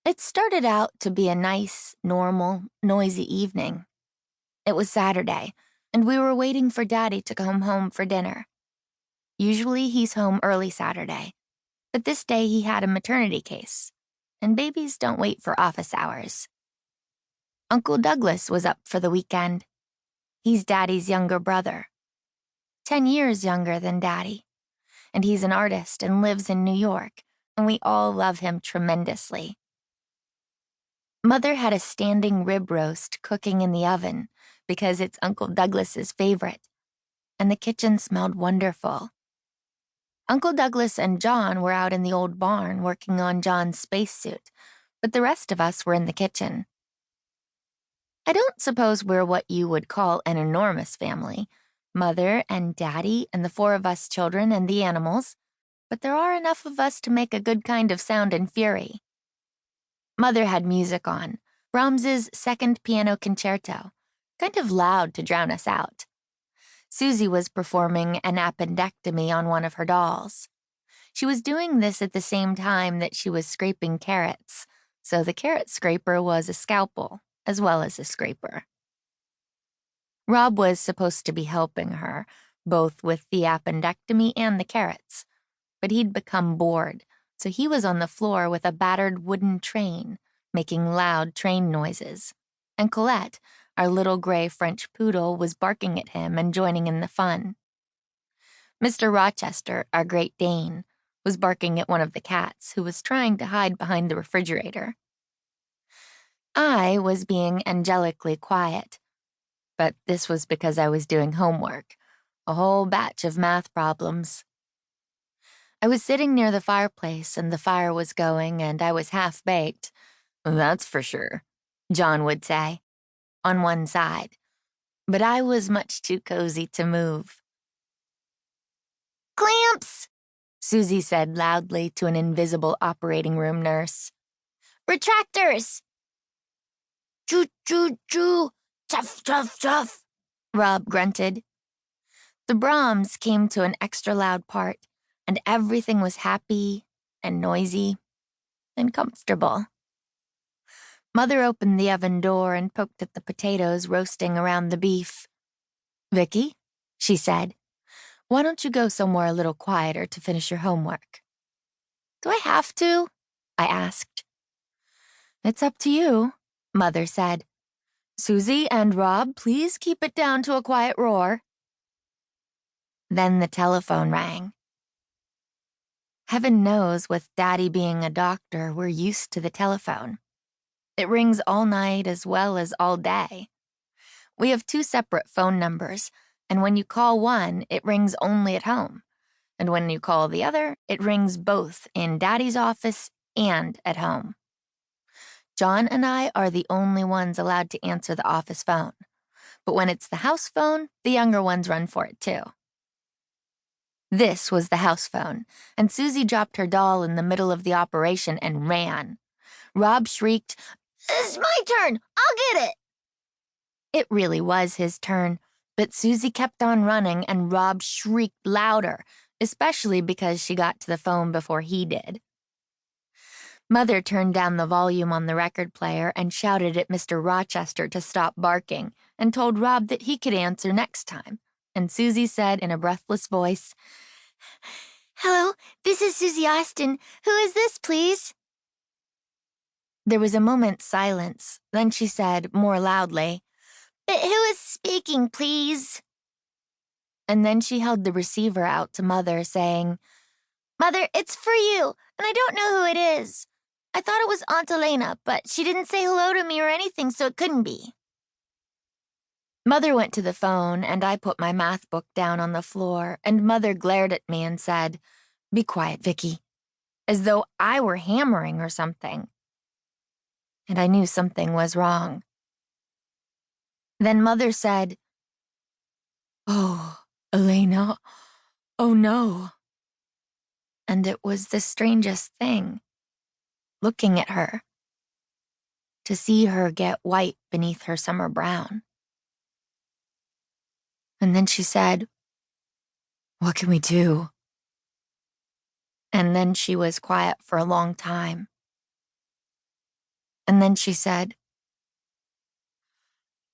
It started out to be a nice, normal, noisy evening. It was Saturday, and we were waiting for Daddy to come home for dinner. Usually he's home early Saturday, but this day he had a maternity case, and babies don't wait for office hours. Uncle Douglas was up for the weekend. He's Daddy's younger brother, 10 years younger than Daddy, and he's an artist and lives in New York, and we all love him tremendously. Mother had a standing rib roast cooking in the oven because it's Uncle Douglas's favorite, and the kitchen smelled wonderful. Uncle Douglas and John were out in the old barn working on John's spacesuit, but the rest of us were in the kitchen. I don't suppose we're what you would call an enormous family, Mother and Daddy and the 4 of us children and the animals, but there are enough of us to make a good kind of sound and fury. Mother had music on, Brahms's Second Piano Concerto, kind of loud to drown us out. Suzy was performing an appendectomy on one of her dolls. She was doing this at the same time that she was scraping carrots, so the carrot scraper was a scalpel as well as a scraper. Rob was supposed to be helping her, both with the appendectomy and the carrots, but he'd become bored, so he was on the floor with a battered wooden train, making loud train noises, and Colette, our little gray French poodle, was barking at him and joining in the fun. Mr. Rochester, our Great Dane, was barking at one of the cats who was trying to hide behind the refrigerator. I was being angelically quiet, but this was because I was doing homework, a whole batch of math problems. I was sitting near the fireplace and the fire was going and I was half-baked. "That's for sure," John would say, on one side, but I was much too cozy to move. "Clamps," Suzy said loudly to an invisible operating room nurse. "Retractors." "Choo, choo, choo, chuff, chuff, chuff," Rob grunted. The Brahms came to an extra loud part, and everything was happy and noisy and comfortable. Mother opened the oven door and poked at the potatoes roasting around the beef. "Vicky," she said, "why don't you go somewhere a little quieter to finish your homework?" "Do I have to?" I asked. "It's up to you," Mother said. "Suzy and Rob, please keep it down to a quiet roar." Then the telephone rang. Heaven knows, with Daddy being a doctor, we're used to the telephone. It rings all night as well as all day. We have 2 separate phone numbers, and when you call one, it rings only at home. And when you call the other, it rings both in Daddy's office and at home. John and I are the only ones allowed to answer the office phone. But when it's the house phone, the younger ones run for it too. This was the house phone, and Suzy dropped her doll in the middle of the operation and ran. Rob shrieked, "It's my turn! I'll get it!" It really was his turn, but Suzy kept on running and Rob shrieked louder, especially because she got to the phone before he did. Mother turned down the volume on the record player and shouted at Mr. Rochester to stop barking and told Rob that he could answer next time. And Suzy said in a breathless voice, "Hello, this is Suzy Austin. Who is this, please?" There was a moment's silence. Then she said, more loudly, "But who is speaking, please?" And then she held the receiver out to Mother, saying, "Mother, it's for you, and I don't know who it is. I thought it was Aunt Elena, but she didn't say hello to me or anything, so it couldn't be." Mother went to the phone, and I put my math book down on the floor, and Mother glared at me and said, "Be quiet, Vicky," as though I were hammering or something. And I knew something was wrong. Then Mother said, "Oh, Elena, oh no." And it was the strangest thing, looking at her, to see her get white beneath her summer brown. And then she said, "What can we do?" And then she was quiet for a long time. And then she said,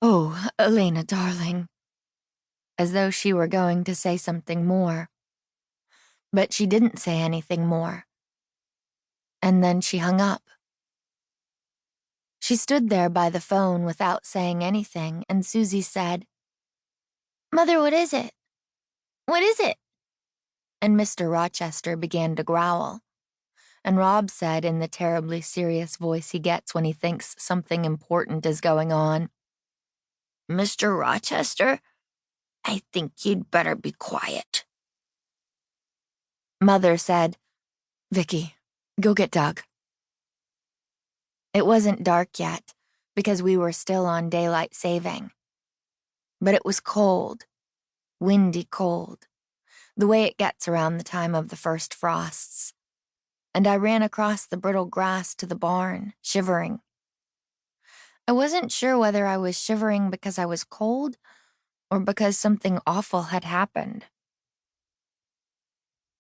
"Oh, Elena, darling," as though she were going to say something more. But she didn't say anything more. And then she hung up. She stood there by the phone without saying anything, and Suzy said, "Mother, what is it? What is it?" And Mr. Rochester began to growl. And Rob said in the terribly serious voice he gets when he thinks something important is going on, "Mr. Rochester, I think you'd better be quiet." Mother said, "Vicky, go get Doug." It wasn't dark yet, because we were still on daylight saving. But it was cold, windy cold, the way it gets around the time of the first frosts. And I ran across the brittle grass to the barn, shivering. I wasn't sure whether I was shivering because I was cold or because something awful had happened.